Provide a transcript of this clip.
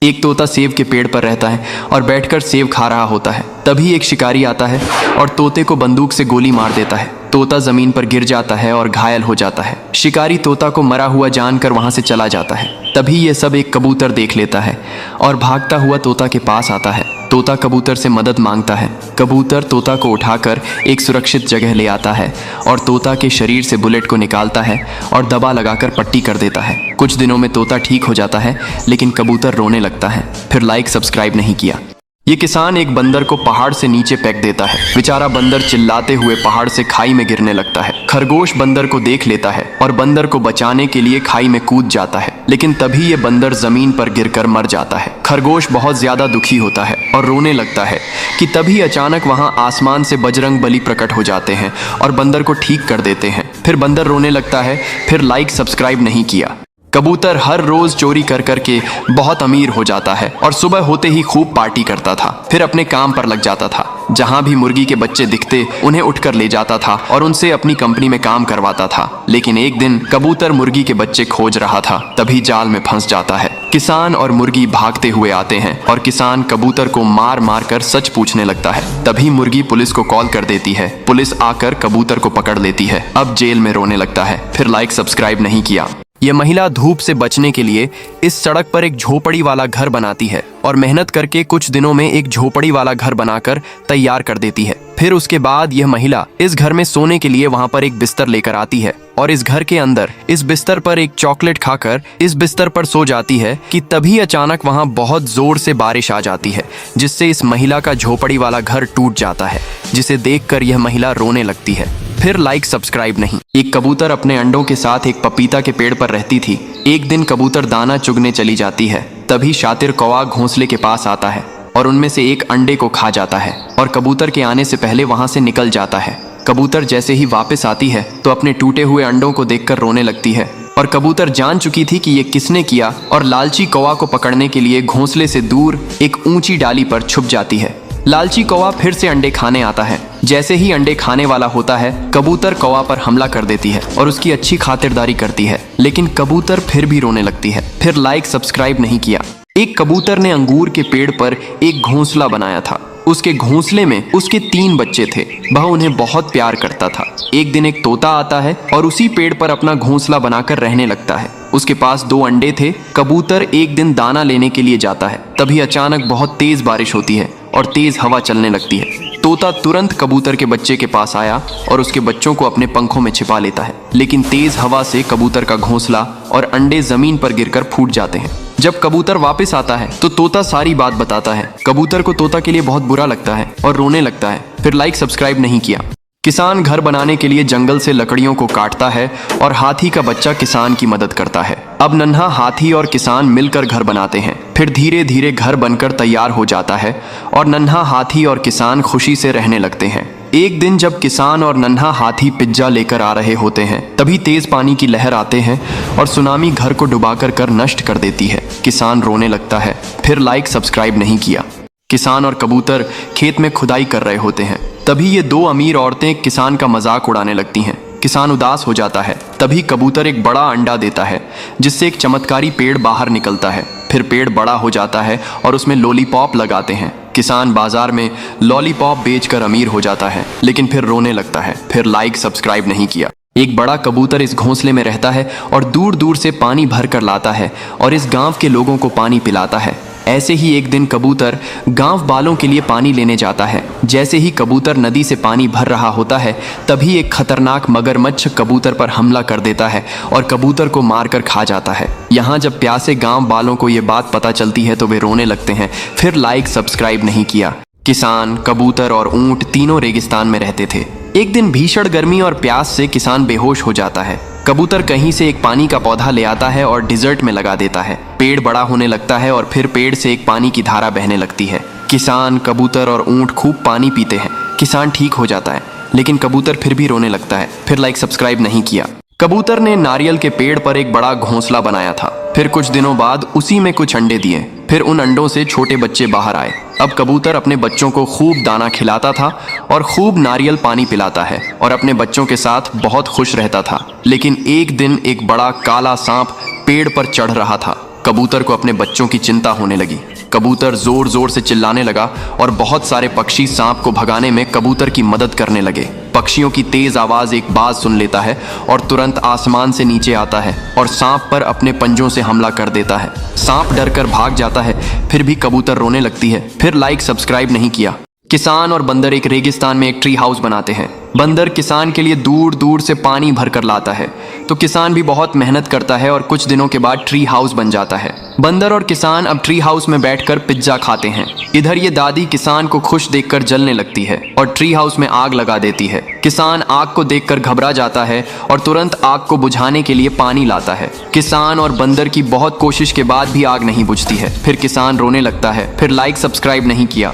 एक तोता सेब के पेड़ पर रहता है और बैठकर सेब खा रहा होता है। तभी एक शिकारी आता है और तोते को बंदूक से गोली मार देता है। तोता जमीन पर गिर जाता है और घायल हो जाता है। शिकारी तोता को मरा हुआ जानकर वहां से चला जाता है। तभी ये सब एक कबूतर देख लेता है और भागता हुआ तोता के पास आता है। तोता कबूतर से मदद मांगता है। कबूतर तोता को उठाकर एक सुरक्षित जगह ले आता है और तोता के शरीर से बुलेट को निकालता है और दबा लगाकर पट्टी कर देता है। कुछ दिनों में तोता ठीक हो जाता है, लेकिन कबूतर रोने लगता है। फिर लाइक सब्सक्राइब नहीं किया। ये किसान एक बंदर को पहाड़ से नीचे फेंक देता है। बेचारा बंदर चिल्लाते हुए पहाड़ से खाई में गिरने लगता है। खरगोश बंदर को देख लेता है और बंदर को बचाने के लिए खाई में कूद जाता है, लेकिन तभी ये बंदर जमीन पर गिरकर मर जाता है। खरगोश बहुत ज्यादा दुखी होता है और रोने लगता है कि तभी अचानक वहां आसमान से बजरंग बली प्रकट हो जाते हैं और बंदर को ठीक कर देते हैं। फिर बंदर रोने लगता है। फिर लाइक सब्सक्राइब नहीं किया। कबूतर हर रोज चोरी कर करके बहुत अमीर हो जाता है और सुबह होते ही खूब पार्टी करता था। फिर अपने काम पर लग जाता था। जहां भी मुर्गी के बच्चे दिखते उन्हें उठकर ले जाता था और उनसे अपनी कंपनी में काम करवाता था। लेकिन एक दिन कबूतर मुर्गी के बच्चे खोज रहा था, तभी जाल में फंस जाता है। किसान और मुर्गी भागते हुए आते हैं और किसान कबूतर को मार मार कर सच पूछने लगता है। तभी मुर्गी पुलिस को कॉल कर देती है। पुलिस आकर कबूतर को पकड़ लेती है। अब जेल में रोने लगता है। फिर लाइक सब्सक्राइब नहीं किया। यह महिला धूप से बचने के लिए इस सड़क पर एक झोपड़ी वाला घर बनाती है और मेहनत करके कुछ दिनों में एक झोपड़ी वाला घर बनाकर तैयार कर देती है। फिर उसके बाद यह महिला इस घर में सोने के लिए वहां पर एक बिस्तर लेकर आती है और इस घर के अंदर इस बिस्तर पर एक चॉकलेट खाकर इस बिस्तर पर सो जाती है कि तभी अचानक वहां बहुत जोर से बारिश आ जाती है, जिससे इस महिला का झोपड़ी वाला घर टूट जाता है, जिसे देखकर यह महिला रोने लगती है। फिर लाइक सब्सक्राइब नहीं। एक कबूतर अपने अंडों के साथ एक पपीता के पेड़ पर रहती थी। एक दिन कबूतर दाना चुगने चली जाती है। तभी शातिर कौवा घोंसले के पास आता है और उनमें से एक अंडे को खा जाता है और कबूतर के आने से पहले वहां से निकल जाता है। कबूतर जैसे ही वापस आती है तो अपने टूटे हुए अंडों को देखकर रोने लगती है और कबूतर जान चुकी थी कि ये किसने किया और लालची कौवा को पकड़ने के लिए घोंसले से दूर एक ऊंची डाली पर छुप जाती है। लालची कौवा फिर से अंडे खाने आता है। जैसे ही अंडे खाने वाला होता है, कबूतर कौवा पर हमला कर देती है और उसकी अच्छी खातिरदारी करती है, लेकिन कबूतर फिर भी रोने लगती है। फिर लाइक सब्सक्राइब नहीं किया। एक कबूतर ने अंगूर के पेड़ पर एक घोंसला बनाया था। उसके घोंसले में उसके 3 बच्चे थे। वह उन्हें बहुत प्यार करता था। एक दिन एक तोता आता है और उसी पेड़ पर अपना घोंसला बनाकर रहने लगता है। उसके पास 2 अंडे थे। कबूतर एक दिन दाना लेने के लिए जाता है। तभी अचानक बहुत तेज बारिश होती है और तेज हवा चलने लगती है। तोता तुरंत कबूतर के बच्चे के पास आया और उसके बच्चों को अपने पंखों में छिपा लेता है, लेकिन तेज हवा से कबूतर का घोंसला और अंडे जमीन पर गिरकर फूट जाते हैं। जब कबूतर वापस आता है तो तोता सारी बात बताता है। कबूतर को तोता के लिए बहुत बुरा लगता है और रोने लगता है। फिर लाइक सब्सक्राइब नहीं किया। किसान घर बनाने के लिए जंगल से लकड़ियों को काटता है और हाथी का बच्चा किसान की मदद करता है। अब नन्हा हाथी और किसान मिलकर घर बनाते हैं। फिर धीरे धीरे घर बनकर तैयार हो जाता है और नन्हा हाथी और किसान खुशी से रहने लगते हैं। एक दिन जब किसान और नन्हा हाथी पिज्जा लेकर आ रहे होते हैं, तभी तेज पानी की लहर आते हैं और सुनामी घर को डुबाकर नष्ट कर देती है। किसान रोने लगता है। फिर लाइक सब्सक्राइब नहीं किया। किसान और कबूतर खेत में खुदाई कर रहे होते हैं। तभी ये 2 अमीर औरतें किसान का मजाक उड़ाने लगती हैं। किसान उदास हो जाता है। तभी कबूतर एक बड़ा अंडा देता है, जिससे एक चमत्कारी पेड़ बाहर निकलता है। फिर पेड़ बड़ा हो जाता है और उसमें लॉलीपॉप लगाते हैं। किसान बाजार में लॉलीपॉप बेचकर अमीर हो जाता है, लेकिन फिर रोने लगता है। फिर लाइक सब्सक्राइब नहीं किया। एक बड़ा कबूतर इस घोंसले में रहता है और दूर दूर से पानी भर कर लाता है और इस गांव के लोगों को पानी पिलाता है। ऐसे ही एक दिन कबूतर गांव वालों के लिए पानी लेने जाता है। जैसे ही कबूतर नदी से पानी भर रहा होता है, तभी एक खतरनाक मगरमच्छ कबूतर पर हमला कर देता है और कबूतर को मारकर खा जाता है। यहाँ जब प्यासे गांव वालों को ये बात पता चलती है तो वे रोने लगते हैं। फिर लाइक सब्सक्राइब नहीं किया। किसान, कबूतर और ऊंट तीनों रेगिस्तान में रहते थे। एक दिन भीषण गर्मी और प्यास से किसान बेहोश हो जाता है। कबूतर कहीं से एक पानी का पौधा ले आता है और डिजर्ट में लगा देता है। पेड़ बड़ा होने लगता है और फिर पेड़ से एक पानी की धारा बहने लगती है। किसान, कबूतर और ऊंट खूब पानी पीते हैं। किसान ठीक हो जाता है, लेकिन कबूतर फिर भी रोने लगता है। फिर लाइक सब्सक्राइब नहीं किया। कबूतर ने नारियल के पेड़ पर एक बड़ा घोंसला बनाया था। फिर कुछ दिनों बाद उसी में कुछ अंडे दिए। फिर उन अंडों से छोटे बच्चे बाहर आए। अब कबूतर अपने बच्चों को खूब दाना खिलाता था और खूब नारियल पानी पिलाता है और अपने बच्चों के साथ बहुत खुश रहता था। लेकिन एक दिन एक बड़ा काला सांप पेड़ पर चढ़ रहा था। कबूतर को अपने बच्चों की चिंता होने लगी। कबूतर जोर जोर से चिल्लाने लगा और बहुत सारे पक्षी सांप को भगाने में कबूतर की मदद करने लगे। पक्षियों की तेज आवाज एक बाज सुन लेता है और तुरंत आसमान से नीचे आता है और सांप पर अपने पंजों से हमला कर देता है। सांप डरकर भाग जाता है, फिर भी कबूतर रोने लगती है। फिर लाइक सब्सक्राइब नहीं किया। किसान और बंदर एक रेगिस्तान में एक ट्री हाउस बनाते हैं। बंदर किसान के लिए दूर दूर से पानी भरकर लाता है, तो किसान भी बहुत मेहनत करता है और कुछ दिनों के बाद ट्री हाउस बन जाता है। बंदर और किसान अब ट्री हाउस में बैठकर पिज्जा खाते हैं। इधर ये दादी किसान को खुश देखकर जलने लगती है और ट्री हाउस में आग लगा देती है। किसान आग को देखकर घबरा जाता है और तुरंत आग को बुझाने के लिए पानी लाता है। किसान और बंदर की बहुत कोशिश के बाद भी आग नहीं बुझती है। फिर किसान रोने लगता है। फिर लाइक सब्सक्राइब नहीं किया।